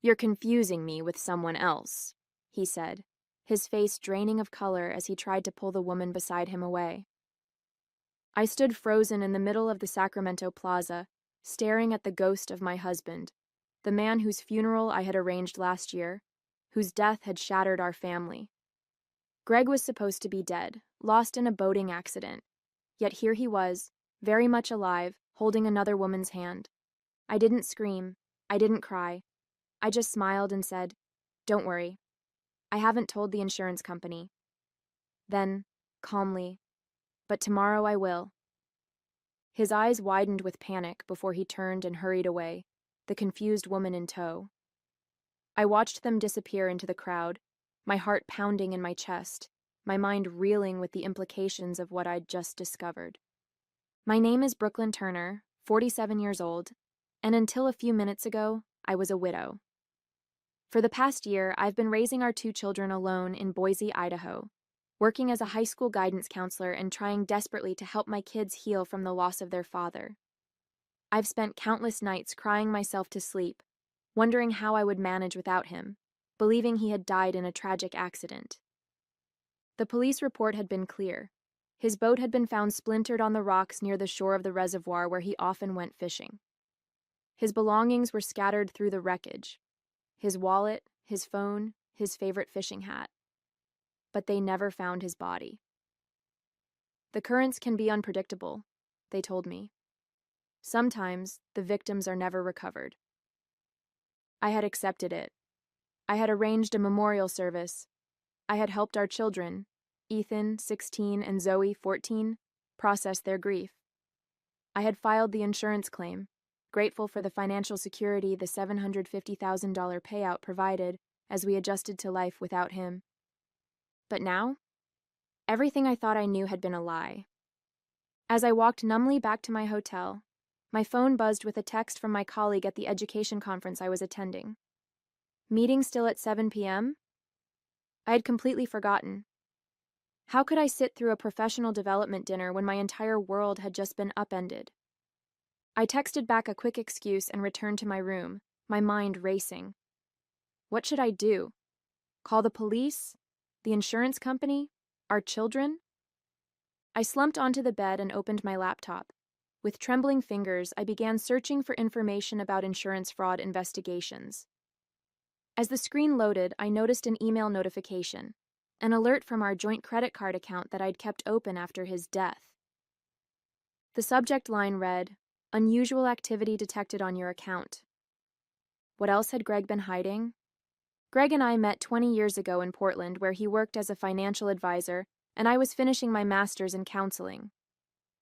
"You're confusing me with someone else," he said, his face draining of color as he tried to pull the woman beside him away. I stood frozen in the middle of the Sacramento Plaza, staring at the ghost of my husband, the man whose funeral I had arranged last year, whose death had shattered our family. Greg was supposed to be dead, lost in a boating accident, yet here he was, very much alive, holding another woman's hand. I didn't scream. I didn't cry. I just smiled and said, "Don't worry. I haven't told the insurance company." Then, calmly, "But tomorrow I will." His eyes widened with panic before he turned and hurried away, the confused woman in tow. I watched them disappear into the crowd, my heart pounding in my chest, my mind reeling with the implications of what I'd just discovered. My name is Brooklyn Turner, 47 years old, and until a few minutes ago, I was a widow. For the past year, I've been raising our 2 children alone in Boise, Idaho, working as a high school guidance counselor and trying desperately to help my kids heal from the loss of their father. I've spent countless nights crying myself to sleep, wondering how I would manage without him, believing he had died in a tragic accident. The police report had been clear. His boat had been found splintered on the rocks near the shore of the reservoir where he often went fishing. His belongings were scattered through the wreckage. His wallet, his phone, his favorite fishing hat. But they never found his body. The currents can be unpredictable, they told me. Sometimes the victims are never recovered. I had accepted it. I had arranged a memorial service. I had helped our children, Ethan, 16, and Zoe, 14, process their grief. I had filed the insurance claim, grateful for the financial security the $750,000 payout provided as we adjusted to life without him. But now, everything I thought I knew had been a lie. As I walked numbly back to my hotel, my phone buzzed with a text from my colleague at the education conference I was attending. Meeting still at 7 p.m.? I had completely forgotten. How could I sit through a professional development dinner when my entire world had just been upended? I texted back a quick excuse and returned to my room, my mind racing. What should I do? Call the police? The insurance company? Our children? I slumped onto the bed and opened my laptop. With trembling fingers, I began searching for information about insurance fraud investigations. As the screen loaded, I noticed an email notification, an alert from our joint credit card account that I'd kept open after his death. The subject line read, "Unusual activity detected on your account." What else had Greg been hiding? Greg and I met 20 years ago in Portland, where he worked as a financial advisor, and I was finishing my master's in counseling.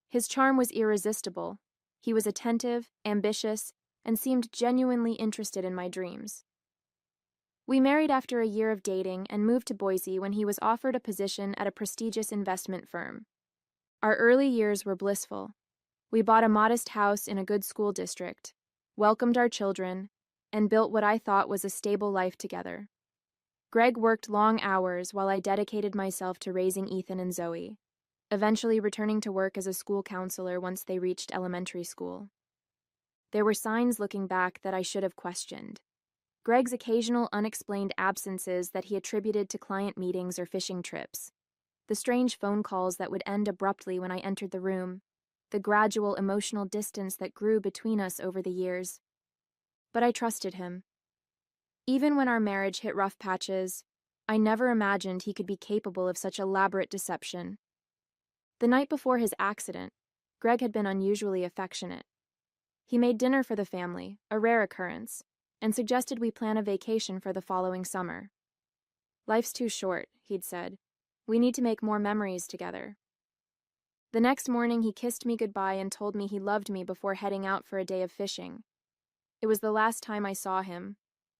His charm was irresistible. He was attentive, ambitious, and seemed genuinely interested in my dreams. We married after a year of dating and moved to Boise when he was offered a position at a prestigious investment firm. Our early years were blissful. We bought a modest house in a good school district, welcomed our children, and built what I thought was a stable life together. Greg worked long hours while I dedicated myself to raising Ethan and Zoe, eventually returning to work as a school counselor once they reached elementary school. There were signs looking back that I should have questioned. Greg's occasional unexplained absences that he attributed to client meetings or fishing trips, the strange phone calls that would end abruptly when I entered the room, the gradual emotional distance that grew between us over the years. But I trusted him. Even when our marriage hit rough patches, I never imagined he could be capable of such elaborate deception. The night before his accident, Greg had been unusually affectionate. He made dinner for the family, a rare occurrence, and suggested we plan a vacation for the following summer. "Life's too short," he'd said. "We need to make more memories together." The next morning, he kissed me goodbye and told me he loved me before heading out for a day of fishing. It was the last time I saw him,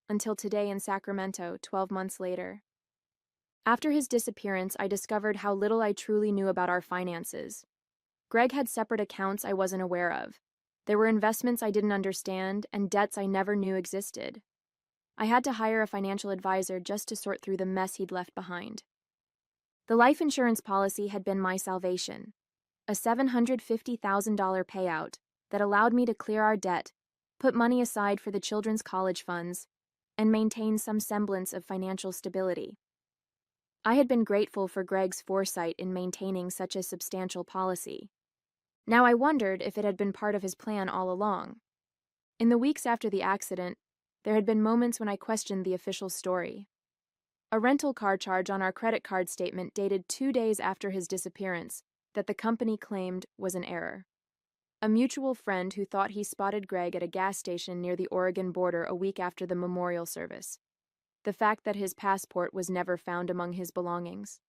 until today in Sacramento, 12 months later. After his disappearance, I discovered how little I truly knew about our finances. Greg had separate accounts I wasn't aware of. There were investments I didn't understand and debts I never knew existed. I had to hire a financial advisor just to sort through the mess he'd left behind. The life insurance policy had been my salvation, a $750,000 payout that allowed me to clear our debt, put money aside for the children's college funds, and maintain some semblance of financial stability. I had been grateful for Greg's foresight in maintaining such a substantial policy. Now I wondered if it had been part of his plan all along. In the weeks after the accident, there had been moments when I questioned the official story. A rental car charge on our credit card statement dated 2 days after his disappearance that the company claimed was an error. A mutual friend who thought he spotted Greg at a gas station near the Oregon border a week after the memorial service. The fact that his passport was never found among his belongings.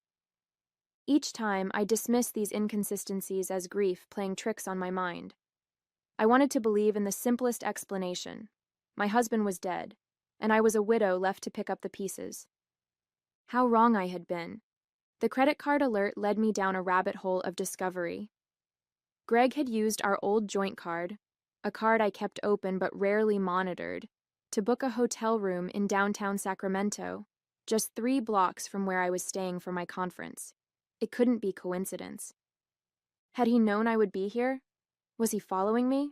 Each time, I dismissed these inconsistencies as grief playing tricks on my mind. I wanted to believe in the simplest explanation. My husband was dead, and I was a widow left to pick up the pieces. How wrong I had been. The credit card alert led me down a rabbit hole of discovery. Greg had used our old joint card, a card I kept open but rarely monitored, to book a hotel room in downtown Sacramento, just 3 blocks from where I was staying for my conference. It couldn't be coincidence. Had he known I would be here? Was he following me?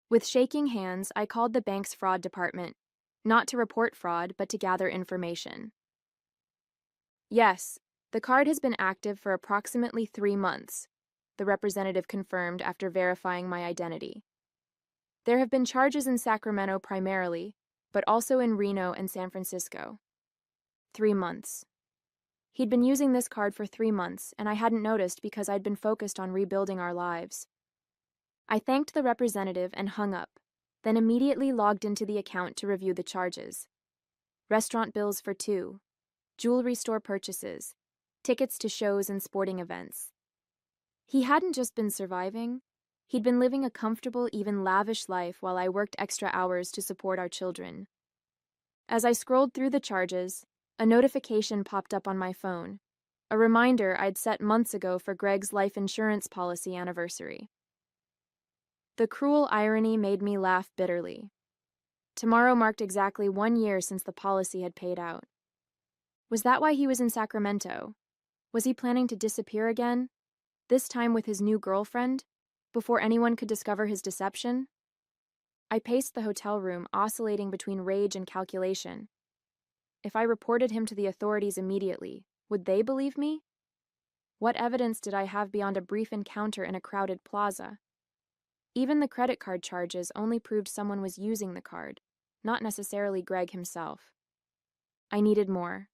With shaking hands, I called the bank's fraud department, not to report fraud, but to gather information. Yes, the card has been active for approximately 3 months, the representative confirmed after verifying my identity. There have been charges in Sacramento primarily, but also in Reno and San Francisco. 3 months. He'd been using this card for 3 months, and I hadn't noticed because I'd been focused on rebuilding our lives. I thanked the representative and hung up, then immediately logged into the account to review the charges. Restaurant bills for 2, jewelry store purchases, tickets to shows and sporting events. He hadn't just been surviving, he'd been living a comfortable, even lavish life while I worked extra hours to support our children. As I scrolled through the charges, a notification popped up on my phone, a reminder I'd set months ago for Greg's life insurance policy anniversary. The cruel irony made me laugh bitterly. Tomorrow marked exactly 1 year since the policy had paid out. Was that why he was in Sacramento? Was he planning to disappear again, this time with his new girlfriend, before anyone could discover his deception? I paced the hotel room, oscillating between rage and calculation. If I reported him to the authorities immediately, would they believe me? What evidence did I have beyond a brief encounter in a crowded plaza? Even the credit card charges only proved someone was using the card, not necessarily Greg himself. I needed more.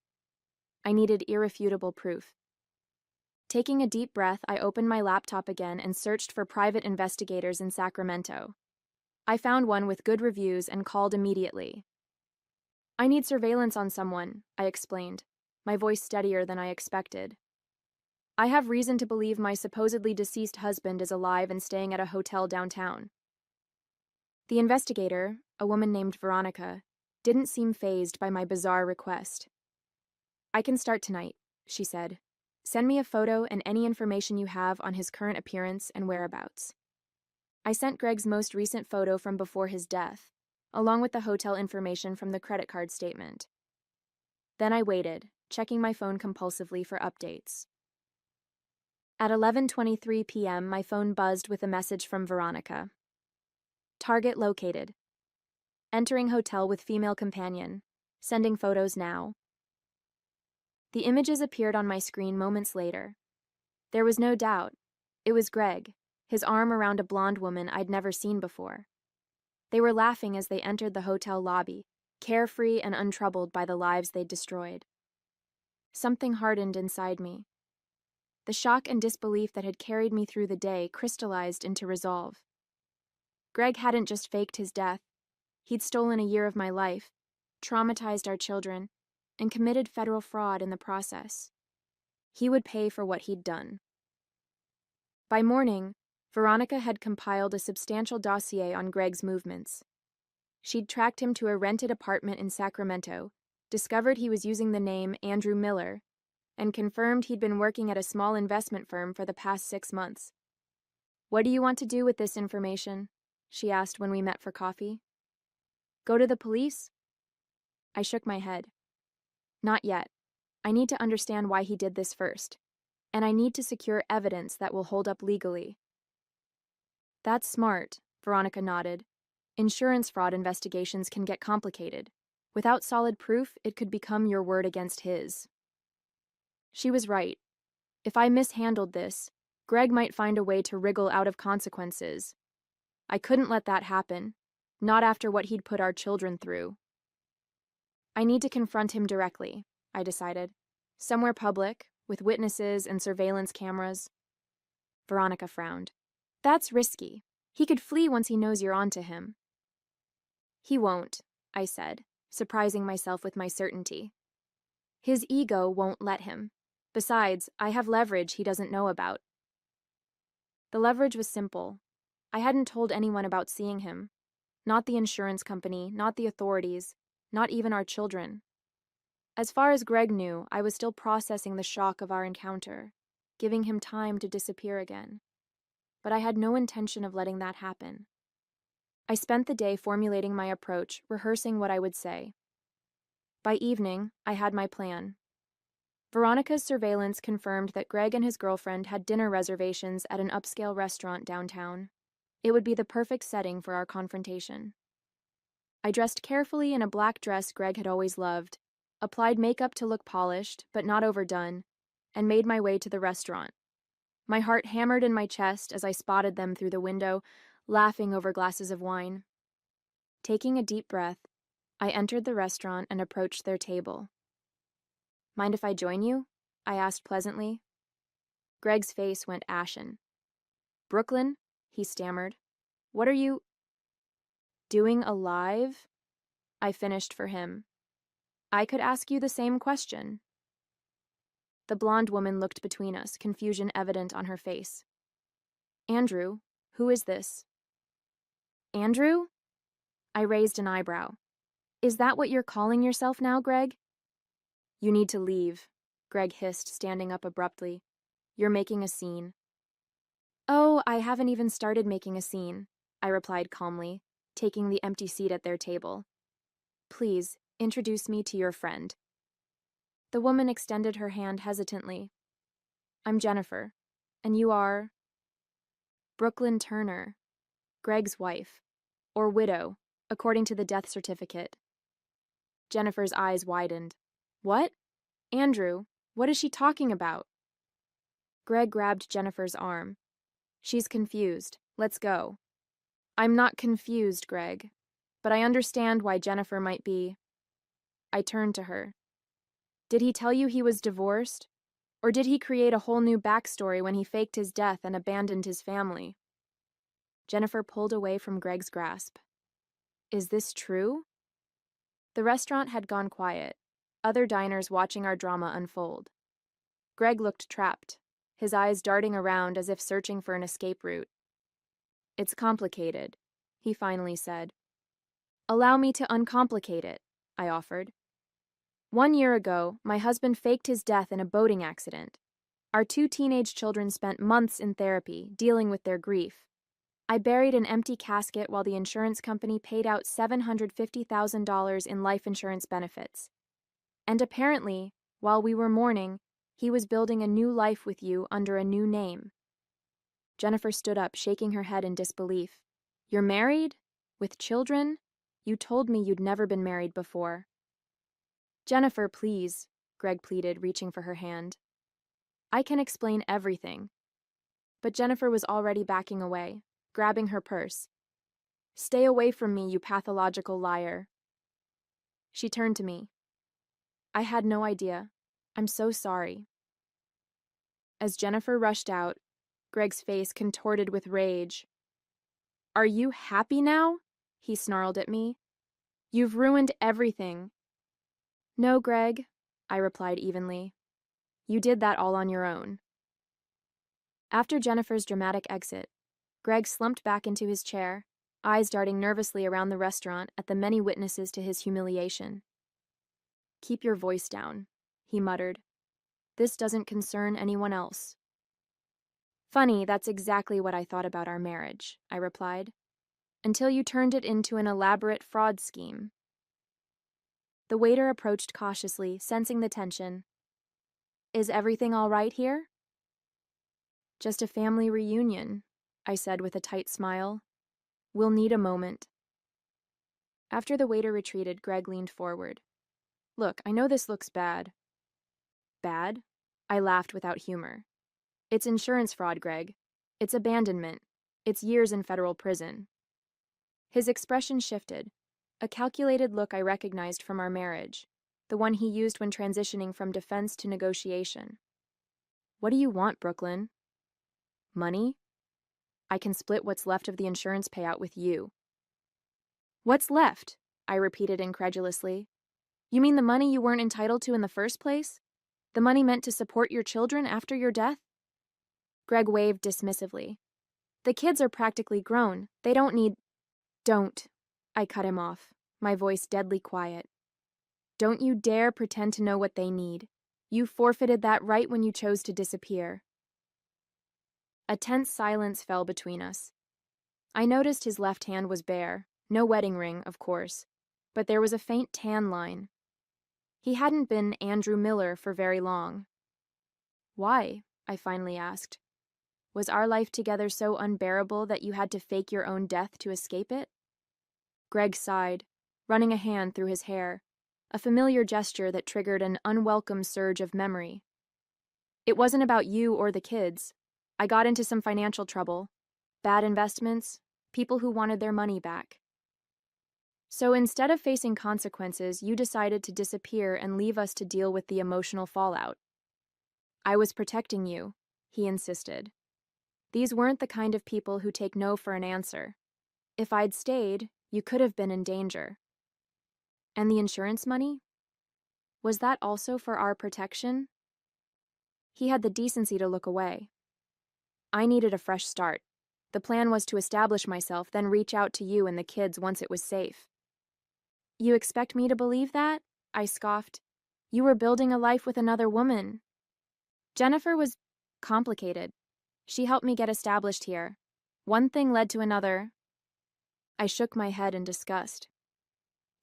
I needed irrefutable proof. Taking a deep breath, I opened my laptop again and searched for private investigators in Sacramento. I found one with good reviews and called immediately. I need surveillance on someone, I explained, my voice steadier than I expected. I have reason to believe my supposedly deceased husband is alive and staying at a hotel downtown. The investigator, a woman named Veronica, didn't seem fazed by my bizarre request. I can start tonight, she said. Send me a photo and any information you have on his current appearance and whereabouts. I sent Greg's most recent photo from before his death, along with the hotel information from the credit card statement. Then I waited, checking my phone compulsively for updates. At 11:23 p.m., my phone buzzed with a message from Veronica. Target located. Entering hotel with female companion. Sending photos now. The images appeared on my screen moments later. There was no doubt. It was Greg, his arm around a blonde woman I'd never seen before. They were laughing as they entered the hotel lobby, carefree and untroubled by the lives they'd destroyed. Something hardened inside me. The shock and disbelief that had carried me through the day crystallized into resolve. Greg hadn't just faked his death. He'd stolen a year of my life, traumatized our children, and committed federal fraud in the process. He would pay for what he'd done. By morning, Veronica had compiled a substantial dossier on Greg's movements. She'd tracked him to a rented apartment in Sacramento, discovered he was using the name Andrew Miller, and confirmed he'd been working at a small investment firm for the past 6 months. "What do you want to do with this information?" she asked when we met for coffee. "Go to the police?" I shook my head. "Not yet. I need to understand why he did this first, and I need to secure evidence that will hold up legally." "That's smart," Veronica nodded. "Insurance fraud investigations can get complicated. Without solid proof, it could become your word against his. She was right. If I mishandled this, Greg might find a way to wriggle out of consequences. I couldn't let that happen, not after what he'd put our children through. I need to confront him directly, I decided. Somewhere public, with witnesses and surveillance cameras. Veronica frowned. That's risky. He could flee once he knows you're onto him. He won't, I said, surprising myself with my certainty. His ego won't let him. Besides, I have leverage he doesn't know about. The leverage was simple. I hadn't told anyone about seeing him. Not the insurance company, not the authorities, not even our children. As far as Greg knew, I was still processing the shock of our encounter, giving him time to disappear again. But I had no intention of letting that happen. I spent the day formulating my approach, rehearsing what I would say. By evening, I had my plan. Veronica's surveillance confirmed that Greg and his girlfriend had dinner reservations at an upscale restaurant downtown. It would be the perfect setting for our confrontation. I dressed carefully in a black dress Greg had always loved, applied makeup to look polished, but not overdone, and made my way to the restaurant. My heart hammered in my chest as I spotted them through the window, laughing over glasses of wine. Taking a deep breath, I entered the restaurant and approached their table. Mind if I join you? I asked pleasantly. Greg's face went ashen. Brooklyn, he stammered. What are you doing alive? I finished for him. I could ask you the same question. The blonde woman looked between us, confusion evident on her face. Andrew, who is this? Andrew? I raised an eyebrow. Is that what you're calling yourself now, Greg? You need to leave, Greg hissed, standing up abruptly. You're making a scene. Oh, I haven't even started making a scene, I replied calmly, taking the empty seat at their table. Please, introduce me to your friend. The woman extended her hand hesitantly. I'm Jennifer, and you are? Brooklyn Turner, Greg's wife, or widow, according to the death certificate. Jennifer's eyes widened. What? Andrew, what is she talking about? Greg grabbed Jennifer's arm. She's confused. Let's go. I'm not confused, Greg, but I understand why Jennifer might be. I turned to her. Did he tell you he was divorced? Or did he create a whole new backstory when he faked his death and abandoned his family? Jennifer pulled away from Greg's grasp. Is this true? The restaurant had gone quiet, other diners watching our drama unfold. Greg looked trapped, his eyes darting around as if searching for an escape route. It's complicated, he finally said. Allow me to uncomplicate it, I offered. 1 year ago, my husband faked his death in a boating accident. Our 2 teenage children spent months in therapy, dealing with their grief. I buried an empty casket while the insurance company paid out $750,000 in life insurance benefits. And apparently, while we were mourning, he was building a new life with you under a new name. Jennifer stood up, shaking her head in disbelief. You're married? With children? You told me you'd never been married before. Jennifer, please, Greg pleaded, reaching for her hand. I can explain everything. But Jennifer was already backing away, grabbing her purse. Stay away from me, you pathological liar. She turned to me. I had no idea. I'm so sorry. As Jennifer rushed out, Greg's face contorted with rage. Are you happy now? He snarled at me. You've ruined everything. No, Greg, I replied evenly. You did that all on your own. After Jennifer's dramatic exit, Greg slumped back into his chair, eyes darting nervously around the restaurant at the many witnesses to his humiliation. Keep your voice down, he muttered. This doesn't concern anyone else. Funny, that's exactly what I thought about our marriage, I replied. Until you turned it into an elaborate fraud scheme. The waiter approached cautiously, sensing the tension. Is everything all right here? Just a family reunion, I said with a tight smile. We'll need a moment. After the waiter retreated, Greg leaned forward. Look, I know this looks bad. Bad? I laughed without humor. It's insurance fraud, Greg. It's abandonment. It's years in federal prison. His expression shifted, a calculated look I recognized from our marriage, the one he used when transitioning from defense to negotiation. What do you want, Brooklyn? Money? I can split what's left of the insurance payout with you. What's left? I repeated incredulously. You mean the money you weren't entitled to in the first place? The money meant to support your children after your death? Greg waved dismissively. The kids are practically grown. They don't need... Don't. I cut him off, my voice deadly quiet. Don't you dare pretend to know what they need. You forfeited that right when you chose to disappear. A tense silence fell between us. I noticed his left hand was bare, no wedding ring, of course, but there was a faint tan line. He hadn't been Andrew Miller for very long. Why? I finally asked. Was our life together so unbearable that you had to fake your own death to escape it? Greg sighed, running a hand through his hair, a familiar gesture that triggered an unwelcome surge of memory. It wasn't about you or the kids. I got into some financial trouble, bad investments, people who wanted their money back. So instead of facing consequences, you decided to disappear and leave us to deal with the emotional fallout. I was protecting you, he insisted. These weren't the kind of people who take no for an answer. If I'd stayed, you could have been in danger. And the insurance money? Was that also for our protection? He had the decency to look away. I needed a fresh start. The plan was to establish myself, then reach out to you and the kids once it was safe. You expect me to believe that? I scoffed. You were building a life with another woman. Jennifer was complicated. She helped me get established here. One thing led to another. I shook my head in disgust.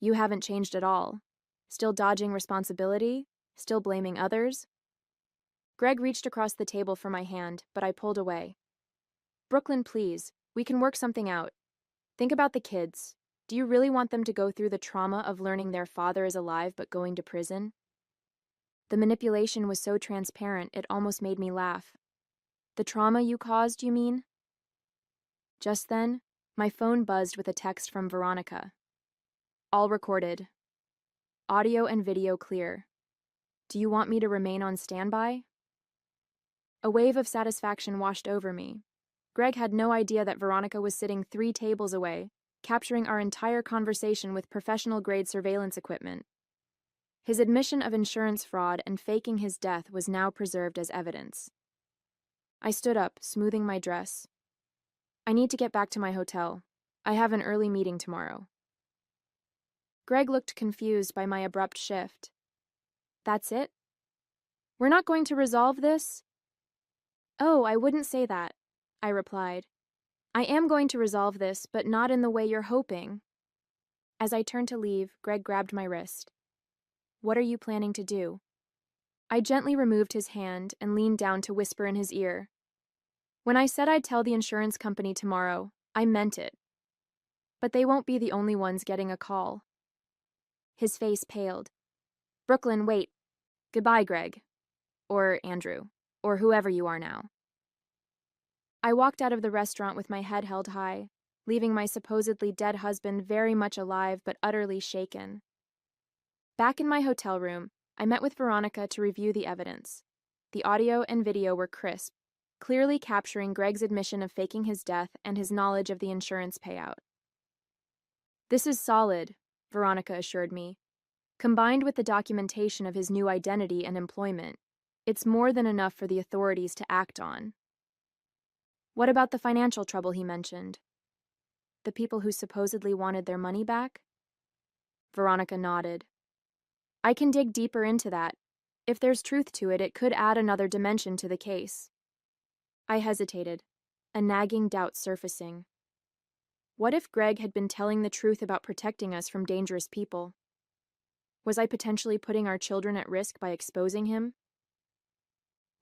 You haven't changed at all. Still dodging responsibility? Still blaming others? Greg reached across the table for my hand, but I pulled away. Brooklyn, please. We can work something out. Think about the kids. Do you really want them to go through the trauma of learning their father is alive but going to prison? The manipulation was so transparent it almost made me laugh. The trauma you caused, you mean? Just then, my phone buzzed with a text from Veronica. All recorded. Audio and video clear. Do you want me to remain on standby? A wave of satisfaction washed over me. Greg had no idea that Veronica was sitting 3 tables away, capturing our entire conversation with professional-grade surveillance equipment. His admission of insurance fraud and faking his death was now preserved as evidence. I stood up, smoothing my dress. I need to get back to my hotel. I have an early meeting tomorrow. Greg looked confused by my abrupt shift. That's it? We're not going to resolve this? Oh, I wouldn't say that, I replied. I am going to resolve this, but not in the way you're hoping. As I turned to leave, Greg grabbed my wrist. What are you planning to do? I gently removed his hand and leaned down to whisper in his ear. When I said I'd tell the insurance company tomorrow, I meant it. But they won't be the only ones getting a call. His face paled. Brooklyn, wait. Goodbye, Greg. Or Andrew. Or whoever you are now. I walked out of the restaurant with my head held high, leaving my supposedly dead husband very much alive but utterly shaken. Back in my hotel room, I met with Veronica to review the evidence. The audio and video were crisp, clearly capturing Greg's admission of faking his death and his knowledge of the insurance payout. This is solid, Veronica assured me. Combined with the documentation of his new identity and employment, it's more than enough for the authorities to act on. What about the financial trouble he mentioned? The people who supposedly wanted their money back? Veronica nodded. I can dig deeper into that. If there's truth to it, it could add another dimension to the case. I hesitated, a nagging doubt surfacing. What if Greg had been telling the truth about protecting us from dangerous people? Was I potentially putting our children at risk by exposing him?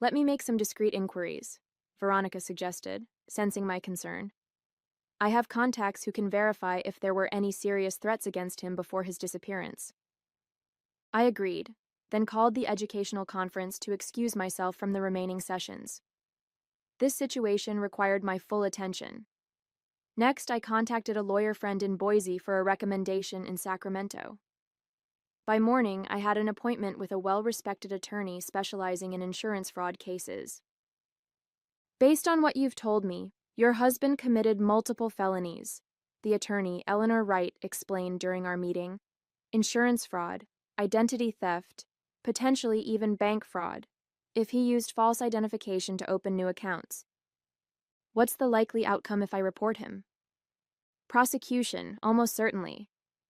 Let me make some discreet inquiries, Veronica suggested, sensing my concern. I have contacts who can verify if there were any serious threats against him before his disappearance. I agreed, then called the educational conference to excuse myself from the remaining sessions. This situation required my full attention. Next, I contacted a lawyer friend in Boise for a recommendation in Sacramento. By morning, I had an appointment with a well-respected attorney specializing in insurance fraud cases. Based on what you've told me, your husband committed multiple felonies, the attorney, Eleanor Wright, explained during our meeting. Insurance fraud, identity theft, potentially even bank fraud, if he used false identification to open new accounts. What's the likely outcome if I report him? Prosecution, almost certainly.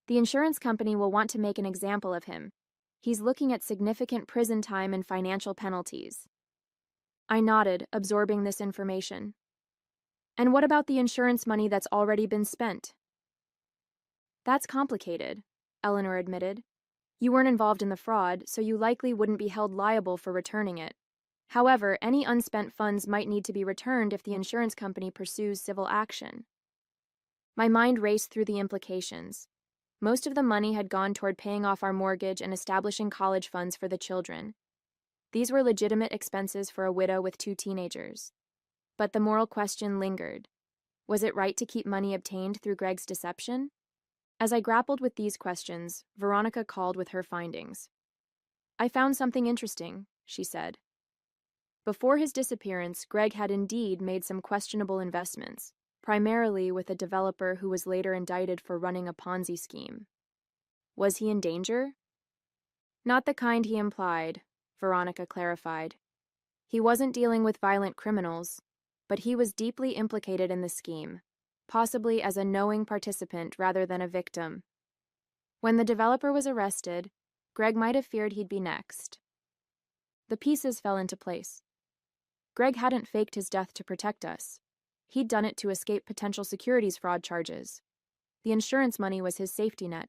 The insurance company will want to make an example of him. He's looking at significant prison time and financial penalties. I nodded, absorbing this information. And what about the insurance money that's already been spent? That's complicated, Eleanor admitted. You weren't involved in the fraud, so you likely wouldn't be held liable for returning it. However, any unspent funds might need to be returned if the insurance company pursues civil action. My mind raced through the implications. Most of the money had gone toward paying off our mortgage and establishing college funds for the children. These were legitimate expenses for a widow with 2 teenagers. But the moral question lingered. Was it right to keep money obtained through Greg's deception? As I grappled with these questions, Veronica called with her findings. I found something interesting, she said. Before his disappearance, Greg had indeed made some questionable investments, primarily with a developer who was later indicted for running a Ponzi scheme. Was he in danger? Not the kind he implied, Veronica clarified. He wasn't dealing with violent criminals, but he was deeply implicated in the scheme, possibly as a knowing participant rather than a victim. When the developer was arrested, Greg might have feared he'd be next. The pieces fell into place. Greg hadn't faked his death to protect us. He'd done it to escape potential securities fraud charges. The insurance money was his safety net,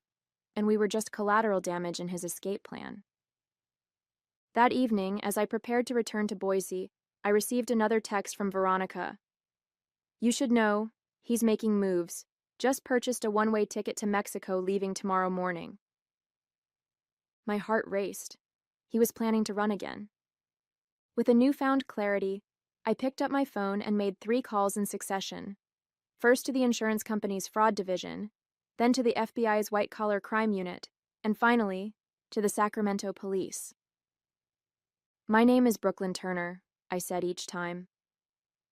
and we were just collateral damage in his escape plan. That evening, as I prepared to return to Boise, I received another text from Veronica. You should know, he's making moves. Just purchased a one-way ticket to Mexico leaving tomorrow morning. My heart raced. He was planning to run again. With a newfound clarity, I picked up my phone and made 3 calls in succession. First to the insurance company's fraud division, then to the FBI's white-collar crime unit, and finally, to the Sacramento police. My name is Brooklyn Turner, I said each time.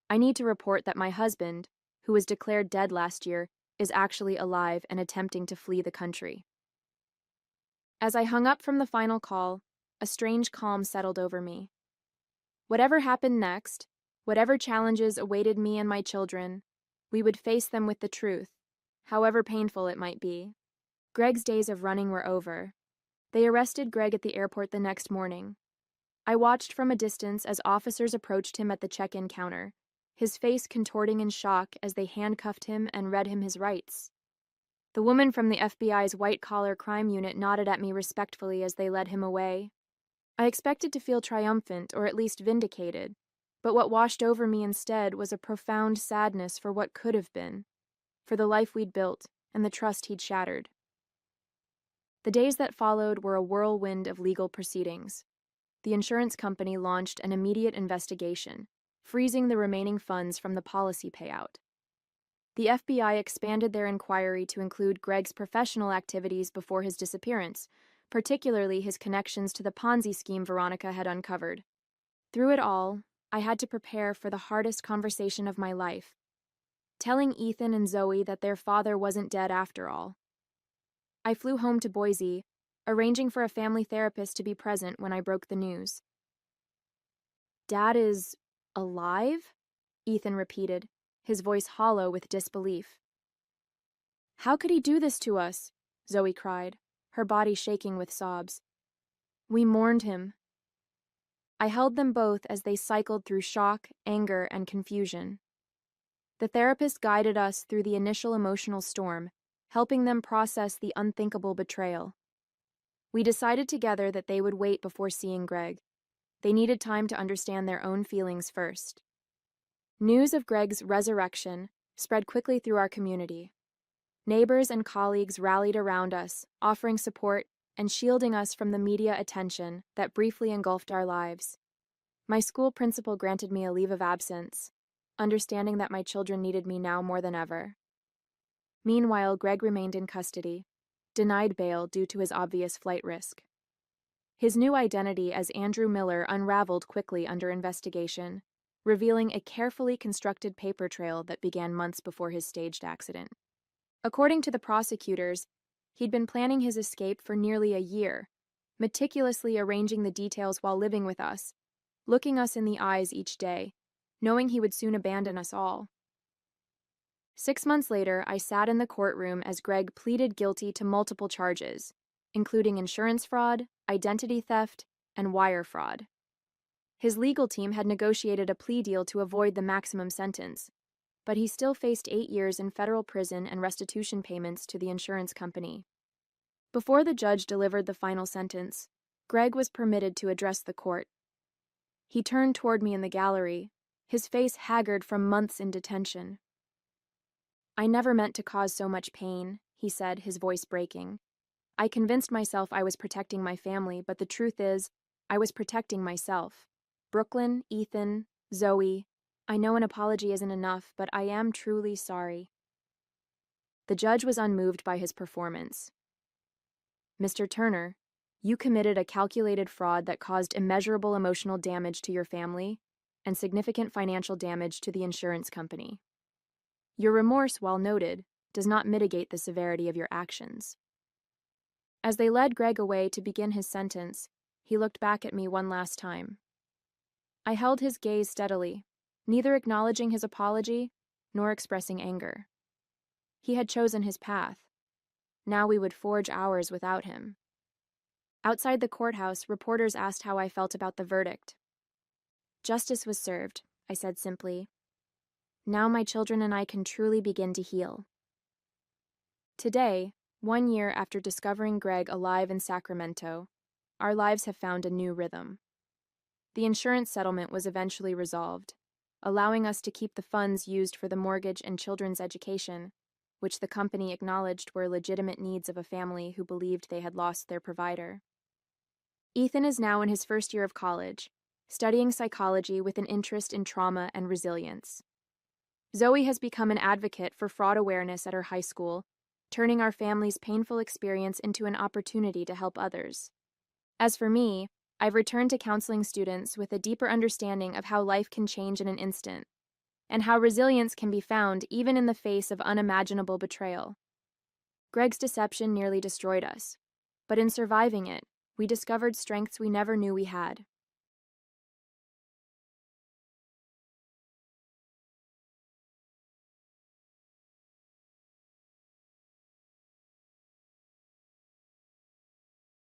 I need to report that my husband, who was declared dead last year, is actually alive and attempting to flee the country. As I hung up from the final call, a strange calm settled over me. Whatever happened next, whatever challenges awaited me and my children, we would face them with the truth, however painful it might be. Greg's days of running were over. They arrested Greg at the airport the next morning. I watched from a distance as officers approached him at the check-in counter, his face contorting in shock as they handcuffed him and read him his rights. The woman from the FBI's white-collar crime unit nodded at me respectfully as they led him away. I expected to feel triumphant or at least vindicated, but what washed over me instead was a profound sadness for what could have been, for the life we'd built and the trust he'd shattered. The days that followed were a whirlwind of legal proceedings. The insurance company launched an immediate investigation, freezing the remaining funds from the policy payout. The FBI expanded their inquiry to include Greg's professional activities before his disappearance, particularly his connections to the Ponzi scheme Veronica had uncovered. Through it all, I had to prepare for the hardest conversation of my life, telling Ethan and Zoe that their father wasn't dead after all. I flew home to Boise, arranging for a family therapist to be present when I broke the news. Dad is alive? Ethan repeated, his voice hollow with disbelief. How could he do this to us? Zoe cried, her body shaking with sobs. We mourned him. I held them both as they cycled through shock, anger, and confusion. The therapist guided us through the initial emotional storm, helping them process the unthinkable betrayal. We decided together that they would wait before seeing Greg. They needed time to understand their own feelings first. News of Greg's resurrection, spread quickly through our community. Neighbors and colleagues rallied around us, offering support and shielding us from the media attention that briefly engulfed our lives. My school principal granted me a leave of absence, understanding that my children needed me now more than ever. Meanwhile, Greg remained in custody, denied bail due to his obvious flight risk. His new identity as Andrew Miller unraveled quickly under investigation, revealing a carefully constructed paper trail that began months before his staged accident. According to the prosecutors, he'd been planning his escape for nearly a year, meticulously arranging the details while living with us, looking us in the eyes each day, knowing he would soon abandon us all. 6 months later, I sat in the courtroom as Greg pleaded guilty to multiple charges, including insurance fraud, identity theft, and wire fraud. His legal team had negotiated a plea deal to avoid the maximum sentence, but he still faced 8 years in federal prison and restitution payments to the insurance company. Before the judge delivered the final sentence, Greg was permitted to address the court. He turned toward me in the gallery, his face haggard from months in detention. "I never meant to cause so much pain," he said, his voice breaking. "I convinced myself I was protecting my family, but the truth is, I was protecting myself. Brooklyn, Ethan, Zoe, I know an apology isn't enough, but I am truly sorry." The judge was unmoved by his performance. "Mr. Turner, you committed a calculated fraud that caused immeasurable emotional damage to your family and significant financial damage to the insurance company. Your remorse, while noted, does not mitigate the severity of your actions." As they led Greg away to begin his sentence, he looked back at me one last time. I held his gaze steadily, neither acknowledging his apology nor expressing anger. He had chosen his path. Now we would forge ours without him. Outside the courthouse, reporters asked how I felt about the verdict. "Justice was served," I said simply. "Now my children and I can truly begin to heal." Today, 1 year after discovering Greg alive in Sacramento, our lives have found a new rhythm. The insurance settlement was eventually resolved, allowing us to keep the funds used for the mortgage and children's education, which the company acknowledged were legitimate needs of a family who believed they had lost their provider. Ethan is now in his first year of college, studying psychology with an interest in trauma and resilience. Zoe has become an advocate for fraud awareness at her high school, turning our family's painful experience into an opportunity to help others. As for me, I've returned to counseling students with a deeper understanding of how life can change in an instant, and how resilience can be found even in the face of unimaginable betrayal. Greg's deception nearly destroyed us, but in surviving it, we discovered strengths we never knew we had.